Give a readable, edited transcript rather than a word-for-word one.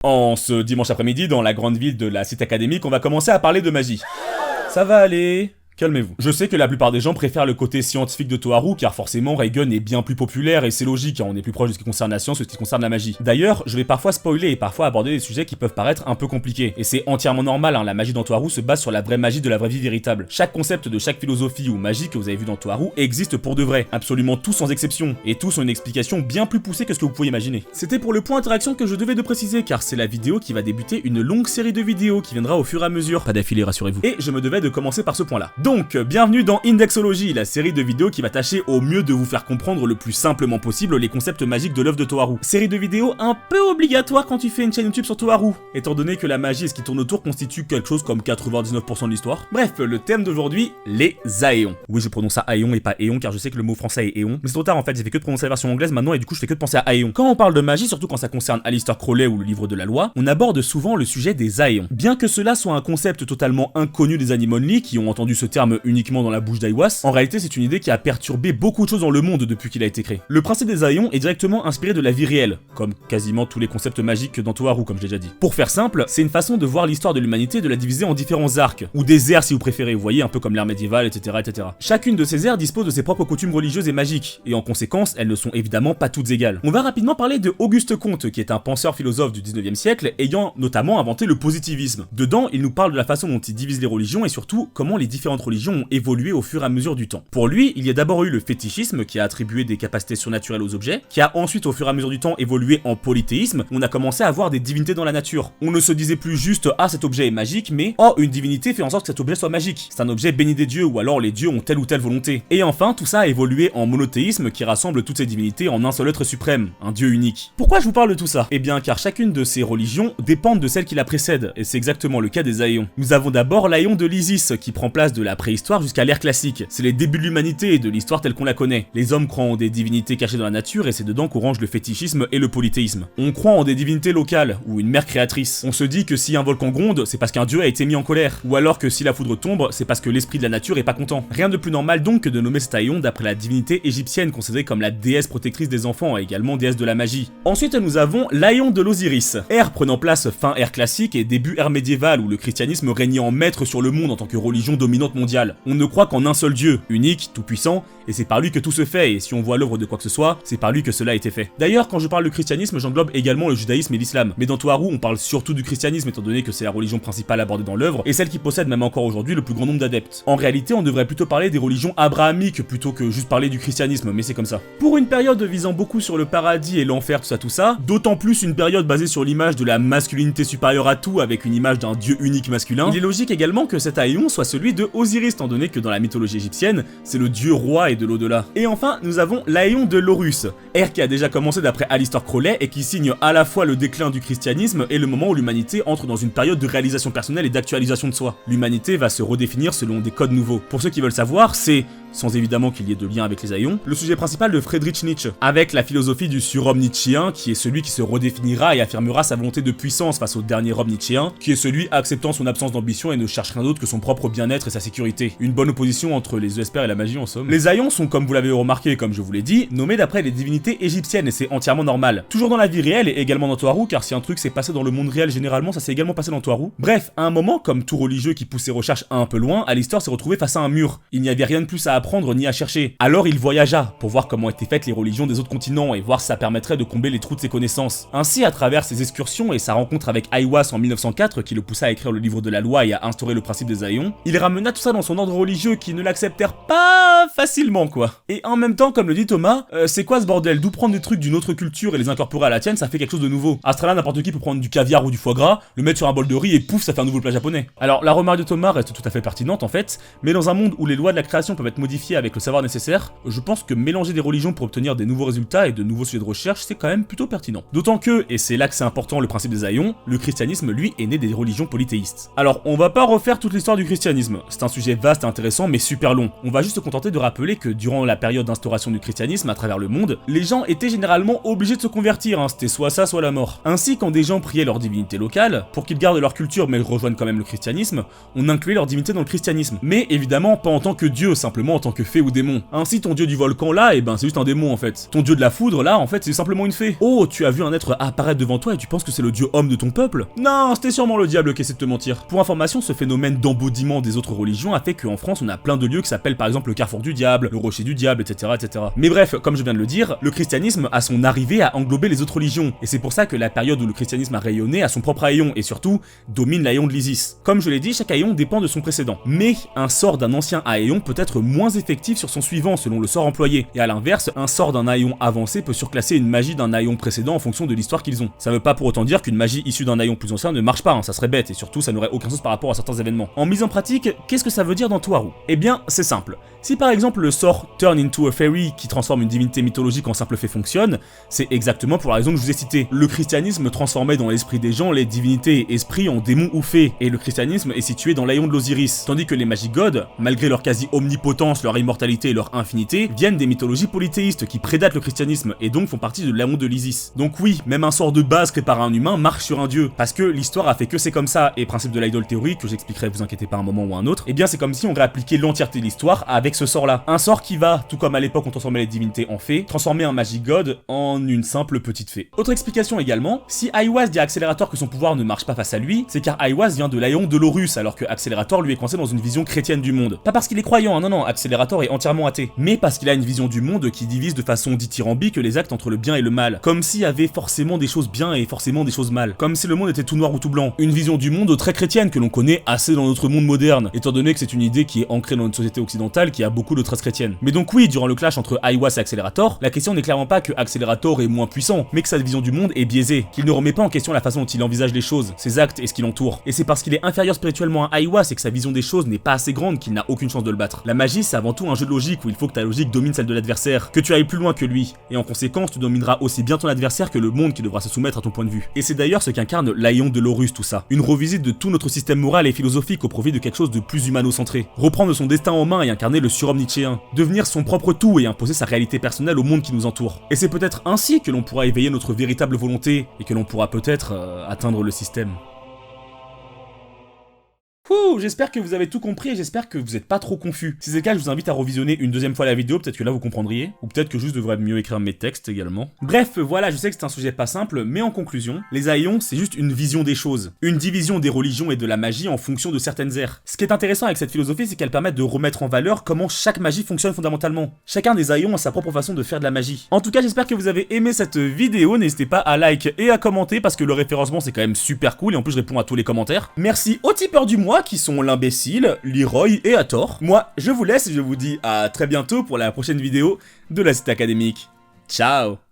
En ce dimanche après-midi, dans la grande ville de la cité académique, on va commencer à parler de magie. Ça va aller. Calmez-vous. Je sais que la plupart des gens préfèrent le côté scientifique de Toharu, car forcément Reigen est bien plus populaire et c'est logique, car on est plus proche de ce qui concerne la science que de ce qui concerne la magie. D'ailleurs, je vais parfois spoiler et parfois aborder des sujets qui peuvent paraître un peu compliqués. Et c'est entièrement normal, la magie dans Toharu se base sur la vraie magie de la vraie vie véritable. Chaque concept de chaque philosophie ou magie que vous avez vu dans Toharu existe pour de vrai, absolument tous sans exception, et tous ont une explication bien plus poussée que ce que vous pouvez imaginer. C'était pour le point interaction que je devais de préciser, car c'est la vidéo qui va débuter une longue série de vidéos qui viendra au fur et à mesure. Pas d'affilée, rassurez-vous. Et je me devais de commencer par ce point-là. Donc, bienvenue dans Indexology, la série de vidéos qui va tâcher au mieux de vous faire comprendre le plus simplement possible les concepts magiques de l'œuvre de Toharu. Série de vidéos un peu obligatoire quand tu fais une chaîne YouTube sur Toharu, étant donné que la magie et ce qui tourne autour constitue quelque chose comme 99% de l'histoire. Bref, le thème d'aujourd'hui, les Aéons. Oui, je prononce ça Aéon et pas Éon, car je sais que le mot français est Éon. Mais c'est trop tard en fait, j'ai fait que de prononcer la version anglaise maintenant et du coup je fais que de penser à Aéon. Quand on parle de magie, surtout quand ça concerne Aleister Crowley ou le livre de la loi, on aborde souvent le sujet des Aéons. Bien que cela soit un concept totalement inconnu des Animonly, qui ont entendu ce terme uniquement dans la bouche d'Aiwas, en réalité c'est une idée qui a perturbé beaucoup de choses dans le monde depuis qu'il a été créé. Le principe des Aéons est directement inspiré de la vie réelle, comme quasiment tous les concepts magiques dans Toharu comme je l'ai déjà dit. Pour faire simple, c'est une façon de voir l'histoire de l'humanité et de la diviser en différents arcs, ou des ères si vous préférez, vous voyez, un peu comme l'ère médiévale, etc., etc. Chacune de ces ères dispose de ses propres coutumes religieuses et magiques, et en conséquence, elles ne sont évidemment pas toutes égales. On va rapidement parler de Auguste Comte, qui est un penseur philosophe du 19e siècle, ayant notamment inventé le positivisme. Dedans, il nous parle de la façon dont il divise les religions et surtout comment les différentes religions ont évolué au fur et à mesure du temps. Pour lui, il y a d'abord eu le fétichisme qui a attribué des capacités surnaturelles aux objets, qui a ensuite au fur et à mesure du temps évolué en polythéisme, on a commencé à voir des divinités dans la nature. On ne se disait plus juste « Ah, cet objet est magique », mais « Oh, une divinité fait en sorte que cet objet soit magique. C'est un objet béni des dieux » ou alors « Les dieux ont telle ou telle volonté ». Et enfin, tout ça a évolué en monothéisme qui rassemble toutes ces divinités en un seul être suprême, un dieu unique. Pourquoi je vous parle de tout ça? Eh bien car chacune de ces religions dépendent de celle qui la précède, et c'est exactement le cas des Aéons. Nous avons d'abord l'Aéon de l'Isis, qui prend place de la préhistoire jusqu'à l'ère classique. C'est les débuts de l'humanité et de l'histoire telle qu'on la connaît. Les hommes croient en des divinités cachées dans la nature et c'est dedans qu'on range le fétichisme et le polythéisme. On croit en des divinités locales, ou une mère créatrice. On se dit que si un volcan gronde, c'est parce qu'un dieu a été mis en colère. Ou alors que si la foudre tombe, c'est parce que l'esprit de la nature est pas content. Rien de plus normal donc que de nommer cet Aéon d'après la divinité égyptienne considérée comme la déesse protectrice des enfants et également déesse de la magie. Ensuite nous avons l'Aéon de l'Osiris. Ère prenant place fin ère classique et début ère médiévale où le christianisme régnait en maître sur le monde en tant que religion dominante mondiale. On ne croit qu'en un seul dieu, unique, tout puissant, et c'est par lui que tout se fait, et si on voit l'œuvre de quoi que ce soit, c'est par lui que cela a été fait. D'ailleurs, quand je parle de christianisme, j'englobe également le judaïsme et l'islam. Mais dans Toharu, on parle surtout du christianisme étant donné que c'est la religion principale abordée dans l'œuvre, et celle qui possède même encore aujourd'hui le plus grand nombre d'adeptes. En réalité, on devrait plutôt parler des religions abrahamiques plutôt que juste parler du christianisme, mais c'est comme ça. Pour une période visant beaucoup sur le paradis et l'enfer, tout ça, d'autant plus une période basée sur l'image de la masculinité supérieure à tout avec une image d'un dieu unique masculin, il est logique également que cet Aéon soit celui de Osiris, étant donné que dans la mythologie égyptienne, c'est le dieu roi et de l'au-delà. Et enfin, nous avons l'Aéon de l'Horus, ère qui a déjà commencé d'après Aleister Crowley et qui signe à la fois le déclin du christianisme et le moment où l'humanité entre dans une période de réalisation personnelle et d'actualisation de soi. L'humanité va se redéfinir selon des codes nouveaux. Pour ceux qui veulent savoir, c'est, sans évidemment qu'il y ait de lien avec les Aéons, le sujet principal de Friedrich Nietzsche, avec la philosophie du surhomme nietzschéen, qui est celui qui se redéfinira et affirmera sa volonté de puissance face au dernier homme nietzschéen, qui est celui acceptant son absence d'ambition et ne cherche rien d'autre que son propre bien-être et sa sécurité. Une bonne opposition entre les esper et la magie en somme. Les Aéons sont, comme vous l'avez remarqué, comme je vous l'ai dit, nommés d'après les divinités égyptiennes et c'est entièrement normal. Toujours dans la vie réelle et également dans Toharu, car si un truc s'est passé dans le monde réel généralement, ça s'est également passé dans Toharu. Bref, à un moment, comme tout religieux qui pousse ses recherches un peu loin, Aleister s'est retrouvé face à un mur. Il n'y avait rien de plus à apprendre ni à chercher. Alors il voyagea pour voir comment étaient faites les religions des autres continents et voir si ça permettrait de combler les trous de ses connaissances. Ainsi, à travers ses excursions et sa rencontre avec Aiwass en 1904 qui le poussa à écrire le livre de la loi et à instaurer le principe des Aéons, il ramena tout ça dans son ordre religieux qui ne l'acceptèrent pas facilement quoi. Et en même temps, comme le dit Thomas, c'est quoi ce bordel? D'où prendre des trucs d'une autre culture et les incorporer à la tienne, ça fait quelque chose de nouveau. À ce là n'importe qui peut prendre du caviar ou du foie gras, le mettre sur un bol de riz et pouf, ça fait un nouveau plat japonais. Alors la remarque de Thomas reste tout à fait pertinente en fait, mais dans un monde où les lois de la création peuvent être modifiées avec le savoir nécessaire, je pense que mélanger des religions pour obtenir des nouveaux résultats et de nouveaux sujets de recherche, c'est quand même plutôt pertinent. D'autant que, et c'est là que c'est important le principe des Aéons, le christianisme lui est né des religions polythéistes. Alors on va pas refaire toute l'histoire du christianisme, c'est un sujet vaste et intéressant mais super long. On va juste se contenter de rappeler que durant la période d'instauration du christianisme à travers le monde, les gens étaient généralement obligés de se convertir, c'était soit ça soit la mort. Ainsi quand des gens priaient leur divinité locale, pour qu'ils gardent leur culture mais rejoignent quand même le christianisme, on incluait leur divinité dans le christianisme. Mais évidemment pas en tant que dieu, simplement en tant que fée ou démon. Ainsi, ton dieu du volcan là, eh ben c'est juste un démon en fait. Ton dieu de la foudre là, en fait, c'est simplement une fée. Oh, tu as vu un être apparaître devant toi et tu penses que c'est le dieu homme de ton peuple? Non, c'était sûrement le diable qui essaie de te mentir. Pour information, ce phénomène d'embodiment des autres religions a fait qu'en France, on a plein de lieux qui s'appellent par exemple le Carrefour du Diable, le Rocher du Diable, etc., etc. Mais bref, comme je viens de le dire, le christianisme a son arrivée à englober les autres religions, et c'est pour ça que la période où le christianisme a rayonné a son propre haïon, et surtout, domine l'haïon de l'Isis. Comme je l'ai dit, chaque haïon dépend de son précédent. Mais un sort d'un ancien haïon peut être moins effectif sur son suivant selon le sort employé, et à l'inverse, un sort d'un haïon avancé peut surclasser une magie d'un haïon précédent en fonction de l'histoire qu'ils ont. Ça veut pas pour autant dire qu'une magie issue d'un haïon plus ancien ne marche pas, hein, ça serait bête, et surtout ça n'aurait aucun sens par rapport à certains événements. En mise en pratique, qu'est-ce que ça veut dire dans Toaru? Eh bien, c'est simple. Si par exemple le sort Turn into a Fairy qui transforme une divinité mythologique en simple fée fonctionne, c'est exactement pour la raison que je vous ai cité. Le christianisme transformait dans l'esprit des gens les divinités et esprits en démons ou fées, et le christianisme est situé dans l'haïon de l'Osiris, tandis que les Magic Gods, malgré leur quasi-omnipotence, leur immortalité et leur infinité, viennent des mythologies polythéistes qui prédatent le christianisme et donc font partie de l'haïon de l'Isis. Donc oui, même un sort de base créé par un humain marche sur un dieu, parce que l'histoire a fait que c'est comme ça, et principe de l'idol théorie, que j'expliquerai, vous inquiétez pas un moment ou un autre, et bien c'est comme si on réappliquait l'entièreté de l'histoire avec ce sort-là. Un sort qui va, tout comme à l'époque on transformait les divinités en fées, transformer un Magic God en une simple petite fée. Autre explication également, si Aiwas dit à Accélérateur que son pouvoir ne marche pas face à lui, c'est car Aiwas vient de l'haïon de l'Horus, alors que Accélérateur lui est coincé dans une vision chrétienne du monde. Pas parce qu'il est croyant, hein, non, Accélérateur est entièrement athée, mais parce qu'il a une vision du monde qui divise de façon dithyrambique les actes entre le bien et le mal, comme s'il y avait forcément des choses bien et forcément des choses mal, comme si le monde était tout noir ou tout blanc. Une vision du monde très chrétienne que l'on connaît assez dans notre monde moderne, étant donné que c'est une idée qui est ancrée dans notre société occidentale qui a beaucoup de traces chrétiennes. Mais donc oui, durant le clash entre Aiwas et Accélérateur, la question n'est clairement pas que Accélérateur est moins puissant, mais que sa vision du monde est biaisée, qu'il ne remet pas en question la façon dont il envisage les choses, ses actes et ce qui l'entoure. Et c'est parce qu'il est inférieur spirituellement à Aiwas et que sa vision des choses n'est pas assez grande qu'il n'a aucune chance de le battre. La magie, c'est avant tout un jeu de logique où il faut que ta logique domine celle de l'adversaire, que tu ailles plus loin que lui, et en conséquence tu domineras aussi bien ton adversaire que le monde qui devra se soumettre à ton point de vue. Et c'est d'ailleurs ce qu'incarne l'haïon de l'Horus tout ça. Une revisite de tout notre système moral et philosophique au profit de quelque chose de plus humano-centré. Reprendre son destin en main et incarner le surhomme nietzschéen. Devenir son propre tout et imposer sa réalité personnelle au monde qui nous entoure. Et c'est peut-être ainsi que l'on pourra éveiller notre véritable volonté et que l'on pourra peut-être atteindre le système. J'espère que vous avez tout compris et j'espère que vous êtes pas trop confus. Si c'est le cas, je vous invite à revisionner une deuxième fois la vidéo, peut-être que là vous comprendriez, ou peut-être que juste je devrais mieux écrire mes textes également. Bref, voilà, je sais que c'est un sujet pas simple, mais en conclusion, les haïons, c'est juste une vision des choses, une division des religions et de la magie en fonction de certaines ères. Ce qui est intéressant avec cette philosophie, c'est qu'elle permet de remettre en valeur comment chaque magie fonctionne fondamentalement. Chacun des haïons a sa propre façon de faire de la magie. En tout cas, j'espère que vous avez aimé cette vidéo, n'hésitez pas à like et à commenter parce que le référencement c'est quand même super cool et en plus je réponds à tous les commentaires. Merci aux tipeurs du mois qui sont l'imbécile, Leroy et Hathor. Moi, je vous laisse et je vous dis à très bientôt pour la prochaine vidéo de la Cité Académique. Ciao!